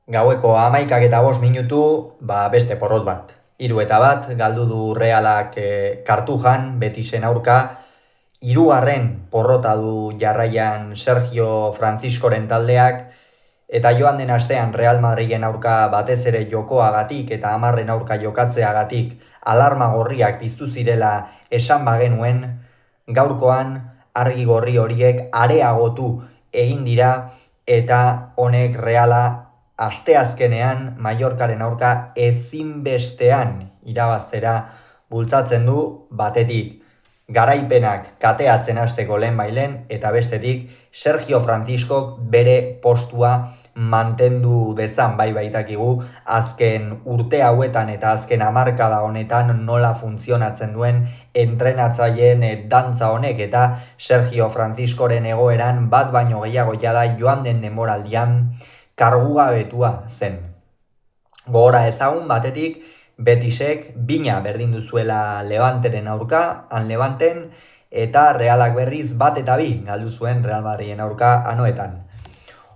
Gaueko 11:05 beste porrot bat. 3-1 galdu du Realak Kartujan, Betisen aurka. Hirugarren porrota du jarraian Sergio Franciscoren taldeak, eta joan den astean Real Madrilen aurka batez ere jokoagatik eta 10 aurka jokatzeagatik alarma gorriak piztu zirela esan bagenuen, gaurkoan argi gorri horiek areagotu egin dira eta honek Reala asteazkenean Mallorcaren aurka ezinbestean irabaztera bultzatzen du, batetik garaipenak kateatzen hasteko lehenbailen eta bestetik Sergio Franciscok bere postua mantendu dezan. Bai baitakigu azken urte hauetan eta azken hamarkada honetan nola funtzionatzen duen entrenatzaileen dantza honek, eta Sergio Franciscoren egoeran bat baino gehiago jada joan den denboraldian kargugabetua zen. Gogora ezagun batetik Betisek bina berdin duzuela Levanteren aurka, han Levanten, eta Realak berriz 1-2 galdu zuen Real Madrilen aurka anoetan.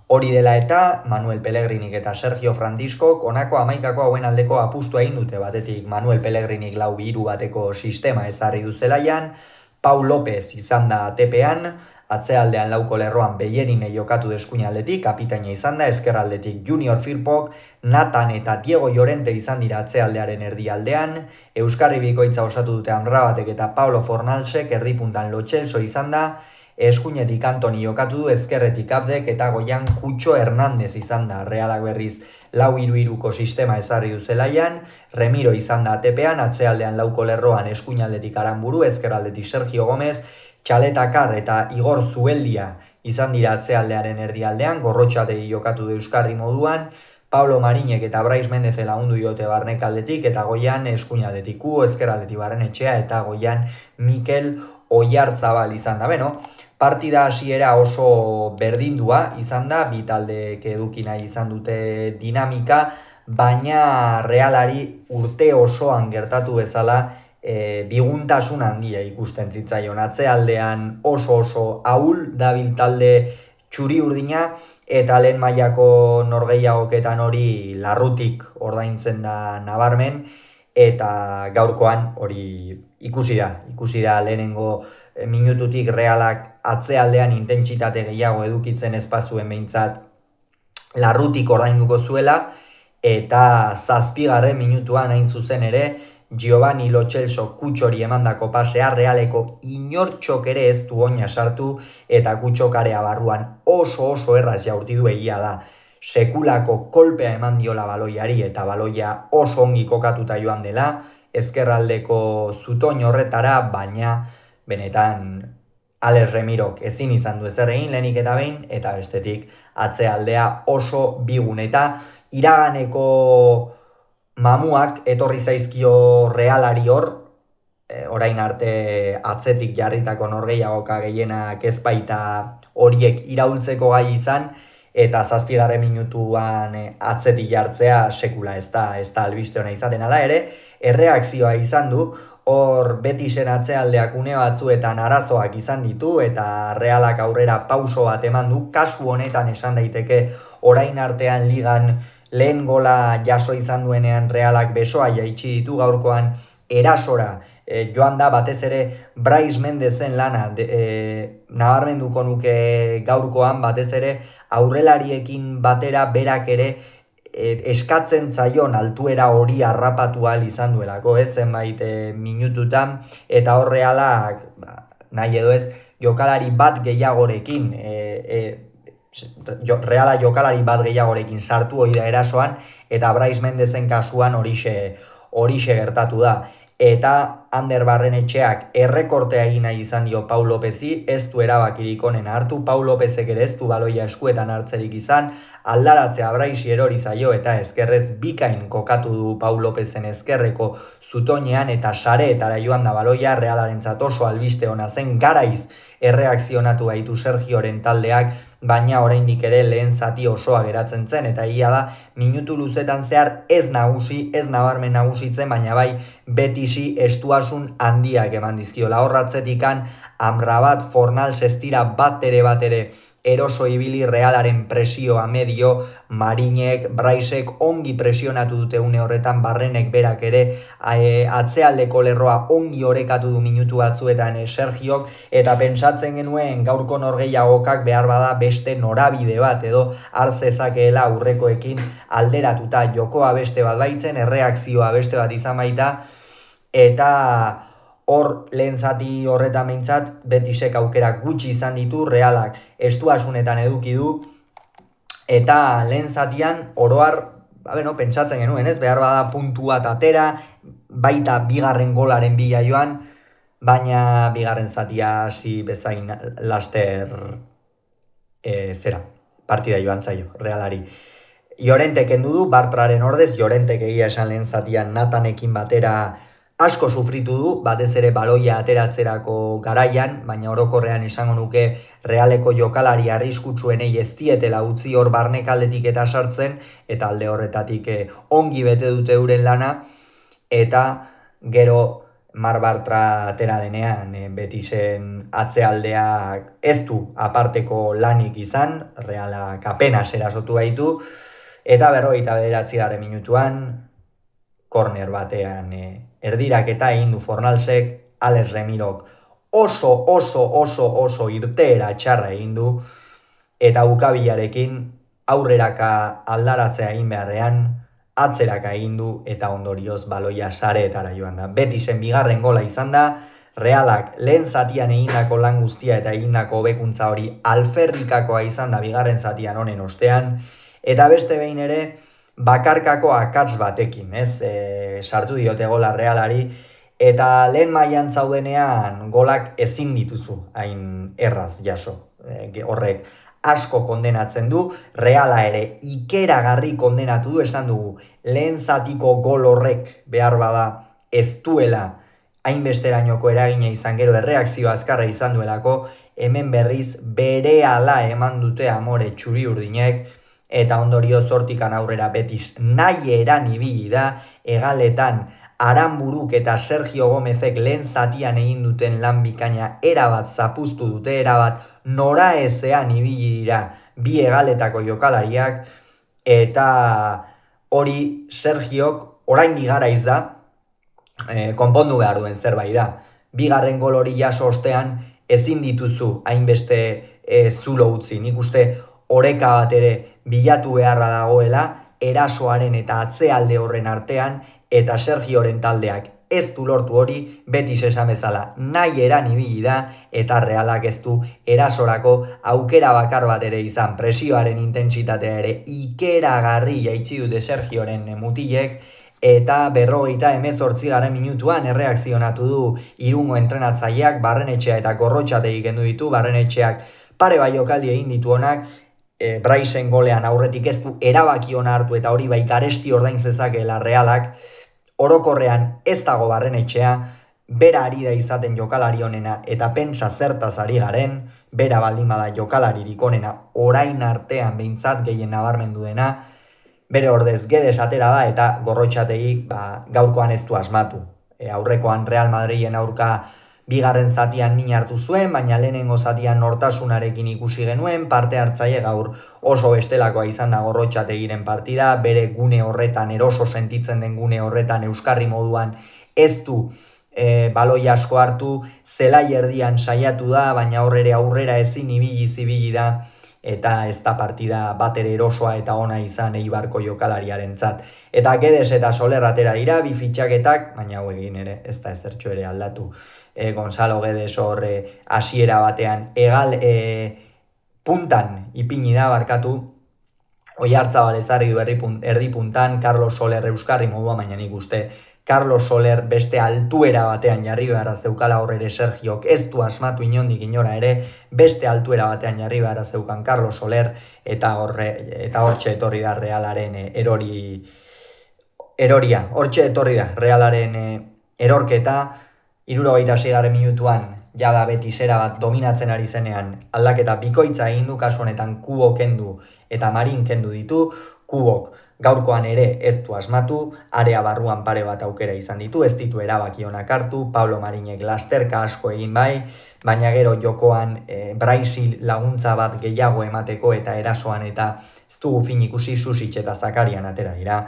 Hori dela eta Manuel Pellegrinik eta Sergio Franciscok honako 11ko hauen aldeko apustua egin dute. Batetik Manuel Pellegrinik 4-3-1 sistema ezarri du zelaian, Pau López izan da tepean, atzealdean lauko lerroan Bellerine jokatu deskuinaldetik, kapitaina izan da, ezkerraldetik Junior Firpok, Nathan eta Diego Llorente izan dira atzealdearen erdialdean, Euskarri bikoitza osatu dute Amrabatek eta Pablo Fornalsek, erdipuntan Lo Celso izan da, eskuinetik Antoni jokatu du, ezkerretik Abdek eta goian Kutxo Hernández izan da. Realak berriz 4-3-3ko sistema ezarri du zelaian, Remiro izan da tepean, atzealdean lauko lerroan eskuinaldetik Aramburu, ezkerraldetik Sergio Gómez, Txaletakar eta Igor Zubeldia izan dira atzealdearen erdialdean, Gorrotxategi jokatu du Euskarri moduan, Pablo Marinek eta Brais Mendez lagundu diote barnekaldetik, eta goian eskuinaldetik Hugo, ezkerraldetik Barrenetxea eta goian Mikel Oiartzabal izan da. Partida hasiera oso berdindua izan da, bi taldeek eduki nahi izan dute dinamika, baina Realari urte osoan gertatu bezala biguntasun handia ikusten zitzaion. Atzealdean oso ahul dabil talde txuri urdina, eta lehen mailako norgehiagoketan hori larrutik ordaintzen da nabarmen, eta gaurkoan hori ikusi da lehenengo minututik Realak atzealdean intentsitate gehiago edukitzen espazuen behintzat larrutik ordainduko zuela, eta 7. minutuan hain zuzen ere Giovanni Lo Celso Kutxori emandako pasea Realeko inortxok ere ez du oina sartu, eta Kutxokarea barruan oso erraz jaurti du. Egia da sekulako kolpea eman diola baloiari, eta baloia oso ongi kokatuta joan dela ezkerraldeko zutoin horretara, baina benetan Alex Remirok ezin izan du ezer egin lehenik eta behin, eta bestetik atzealdea oso bigun, eta iraganeko mamuak etorri zaizkio Realari hor, orain arte atzetik jarritako norgehiagoka gehienak ez baita horiek iraultzeko gai izan, eta 7. minutuan atzetik jartzea sekula ez da albiste ona izaten. Hala ere, erreakzioa izan du, hor Betisen atzealdeak une batzuetan arazoak izan ditu, eta Realak aurrera pauso bat eman du. Kasu honetan esan daiteke orain artean ligan lehen gola jaso izan duenean Realak besoa jaitsi ditu. Gaurkoan erasora joan da, batez ere Brais Mendezen lana nabarmenduko nuke gaurkoan, batez ere aurrelariekin batera berak ere eskatzen zaion altuera hori harrapatu ahal izan duelako, zenbait minututan, eta hor Realak nahi edo ez jokalari bat gehiagorekin Reala jokalari bat gehiagorekin sartu hori da erasoan, eta Brais Mendezen kasuan horixe gertatu da. Eta Ander Barrenetxeak errekortea egin nahi izan dio Pau Lópezi, ez du erabakirik onena hartu. Pau Lópezek ere ez du baloia eskuetan hartzerik izan, aldaratzea Braisi erori zaio, eta ezkerrez bikain kokatu du Pau Lópezen ezkerreko zutoinean, eta sareetara joan da baloia. Realarentzat oso albiste ona zen, garaiz erreakzionatu baitu Sergioren taldeak, baina oraindik ere lehen zati osoa geratzen zen, eta egia da minutu luzetan zehar ez nabarmen nagusitzen, baina bai Betisi estuasun handiak eman dizkiola. Horratzetikan Amrabat, Fornals ez dira bat ere eroso ibili Realaren presioa medio, Marinek, Braisek ongi presionatu dute une horretan, Barrenek berak ere atzealdeko lerroa ongi orekatu du minutu batzuetan Sergiok, eta pentsatzen genuen gaurko norgehiagokak behar bada beste norabide bat edo hartzezakeela aurrekoekin alderatuta, jokoa beste bat baitzen, erreakzioa beste bat izan baita, eta hor lehen zati horretan behintzat Betisek aukerak gutxi izan ditu, Realak estuasunetan eduki du, eta lehen zatian oroar, pentsatzen genuen, ez? Behar bada puntu bat atera, baita bigarren golaren bila joan, baina bigarren zatia hasi bezain laster partida joan zaio, Realari. Llorente kendu du, Bartraren ordez, Llorentek egia esan lehen zatian Natanekin batera asko sufritu du, batez ere baloia ateratzerako garaian, baina orokorrean esango nuke Realeko jokalari arriskutsuenei ez dietela utzi hor barnekaldetik eta sartzen, eta alde horretatik ongi bete dute euren lana, eta gero Mar Bartra atera denean Betisen atzealdeak ez du aparteko lanik izan, Realak apenas erasotu baitu, eta 59. minutuan korner batean erdiraketa egin du Fornalsek, Alex Remirok oso irteera txarra egin du, eta ukabilarekin aurreraka aldaratzea egin beharrean, atzeraka egin du, eta ondorioz baloia sareetara joan da. Betisen bigarren gola izan da, Realak lehen zatian egindako lan guztia eta egindako hobekuntza hori alferrikakoa izan da bigarren zatian honen ostean, eta beste behin ere, bakarkako akats batekin, ez? Sartu diote gola Realari, eta lehen mailan zaudenean golak ezin dituzu hain erraz jaso. Horrek asko kondenatzen du, Reala ere ikeragarri kondenatu du, esan dugu, lehen zatiko gol horrek behar bada ez duela hainbesterainoko eragina izan, gero erreakzioa azkarra izan duelako, hemen berriz berehala eman dute Amore txuri urdinek, eta ondorio zortikan aurrera Betis nahi eran ibili da, hegaletan Aranburuk eta Sergio Gomezek lehen zatian egin duten lan bikaina erabat zapuztu dute, erabat nora ezean ibili dira bi hegaletako jokalariak, eta hori Sergiok oraindik garaiz da, konpondu behar duen zerbait da. Bigarren gol hori jaso ostean ezin dituzu hainbeste zulo utzi, nik uste oreka bat ere bilatu beharra dagoela, erasoaren eta atzealde horren artean, eta Sergioren taldeak ez du lortu hori, Betis esan bezala nahi eran ibili da, eta Realak ez du erasorako aukera bakar bat ere izan, presioaren intentsitatea ere ikeragarri jaitsi dute Sergioren mutilek, eta 58. minutuan erreakzionatu du Irungo entrenatzaileak, Barrenetxea eta Gorrotxategi kendu ditu, Barrenetxeak pare bai jokaldi egin ditu honak, Braisen golean aurretik ez du erabaki ona hartu, eta hori bai garesti ordain zezakeela Realak, orokorrean ez dago Barrenetxea, bera ari da izaten jokalari honena, eta pentsa zertaz ari garen, bera baldin bada jokalaririk onena, orain artean behintzat gehien nabarmendu dena, bere ordez Guedes atera da, eta Gorrotxategi gaurkoan ez du asmatu. Aurrekoan Real Madriden aurka bigarren zatian min hartu zuen, baina lehenengo zatian nortasunarekin ikusi genuen, parte hartzaile gaur oso bestelakoa izan da Gorrotxategiren partida, bere gune horretan, eroso sentitzen den gune horretan euskarri moduan ez du baloi asko hartu, zelai erdian saiatu da, baina horre aurrera ezin ibili da, eta ez da partida bat ere erosoa eta ona izan Eibarko jokalariarentzat. Eta Guedes eta Soler atera dira, bi fitxaketak, baina hau egin ere ez da ezertxo ere aldatu. Gonzalo Guedes horre hasiera batean puntan ipini da barkatu, Oiartzabal ezarri du erdi puntan, Carlos Soler euskarri modua, baina nik uste Carlos Soler beste altuera batean jarri beharra zeukala horre ere Sergiok, ez du asmatu inondik inora ere, beste altuera batean jarri beharra zeukan Carlos Soler, eta hortxe etorri da Realaren hortxe etorri da Realaren erorketa, 76. minutuan jada Betisera bat dominatzen ari zenean aldaketa bikoitza egin du, kasu honetan Kubo kendu eta Marin kendu ditu, Kubok gaurkoan ere ez du asmatu, area barruan pare bat aukera izan ditu, ez ditu erabaki onak hartu, Pablo Marinek lasterka asko egin bai, baina gero jokoan Brasil laguntza bat gehiago emateko eta erasoan eta ez dugu fin ikusi Susic eta Zakarian atera dira.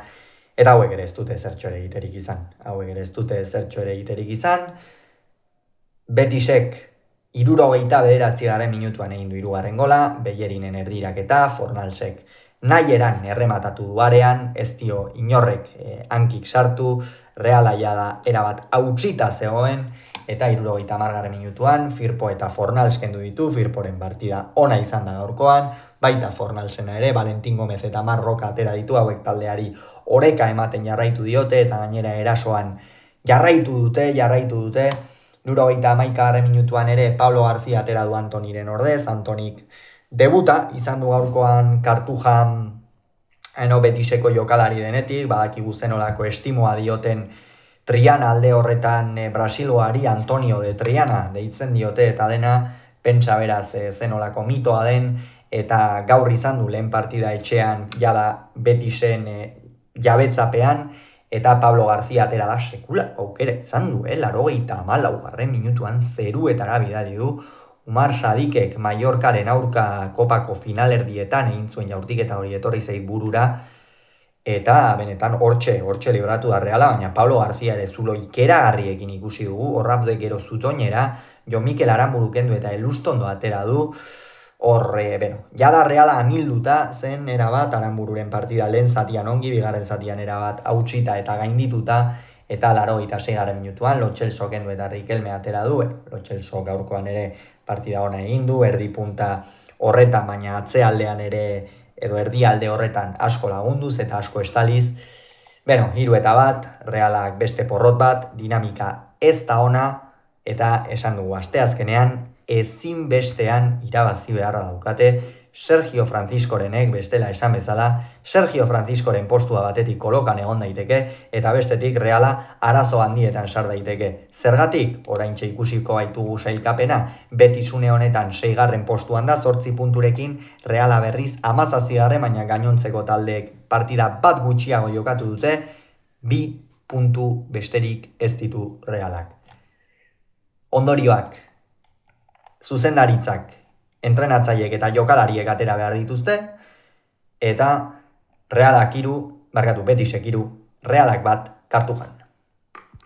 Eta hauek ere ez dute zertxo ere egiterik izan. Betisek 69. minutuan egin du 3. gola, Bellerinen erdiraketa, Fornalsek nahi eran errematatu duarean, ez dio inorrek hankik sartu, Reala da erabat hautsita zegoen, eta 70. minutuan Firpo eta Fornals kendu ditu, Firporen partida ona izan da gaurkoan, baita Fornalsena ere, Valentin Gomez eta Marroka atera ditu, hauek taldeari oreka ematen jarraitu diote, eta gainera erasoan jarraitu dute, 71. minutuan ere Pablo García atera du Antoniren ordez, Antonik debuta izan du gaurkoan Kartujan Betiseko jokalari denetik, badakigu zenolako estimoa dioten Triana alde horretan Brasiloari Antonio de Triana deitzen diote eta dena, pentsa beraz zenolako mitoa den, eta gaur izan du lehen partida etxean jada Betisen jabetzapean, eta Pablo García atera da sekula aukera izan du, 84. minutuan zeruetara bidali du, Umar Sadikek Mallorcaren aurka kopako finalerdietan egin zuen jaurtiketa hori etorri zait burura, eta benetan hortxe libratu da Reala, baina Pablo García ere zulo ikeragarriekin ikusi dugu, horrabde gero zutoinera, Jon Mikel Aranburu kendu eta Elustondo atera du, jada Reala amilduta zen erabat, Aranbururen partida lehen zatian ongi, bigarren zatian erabat hautsita eta gaindituta, eta 86. minutuan Lo Celso kendu eta Riquelme atera du, Lo Celso gaurkoan ere partida ona egin du, erdi punta horretan, baina atzealdean ere, edo erdialde horretan asko lagunduz eta asko estaliz. 3-1, Realak beste porrot bat, dinamika ez da ona, eta esan dugu asteazkenean, ezinbestean irabazi beharra daukate, Sergio Franciscorenek bestela esan bezala, Sergio Franciscoren postua batetik kolokan egon daiteke, eta bestetik Reala arazo handietan sar daiteke. Zergatik, oraintxe ikusiko baitugu sailkapena, Betisune honetan 6. postuan da, 8 punturekin, Reala berriz 17, baina gainontzeko taldeek partida bat gutxiago jokatu dute, 2 puntu besterik ez ditu Realak. Ondorioak, zuzendaritzak, entrenatzaileek eta jokalariek atera behar dituzte, eta Betisek 3, Realak 1, Kartujan.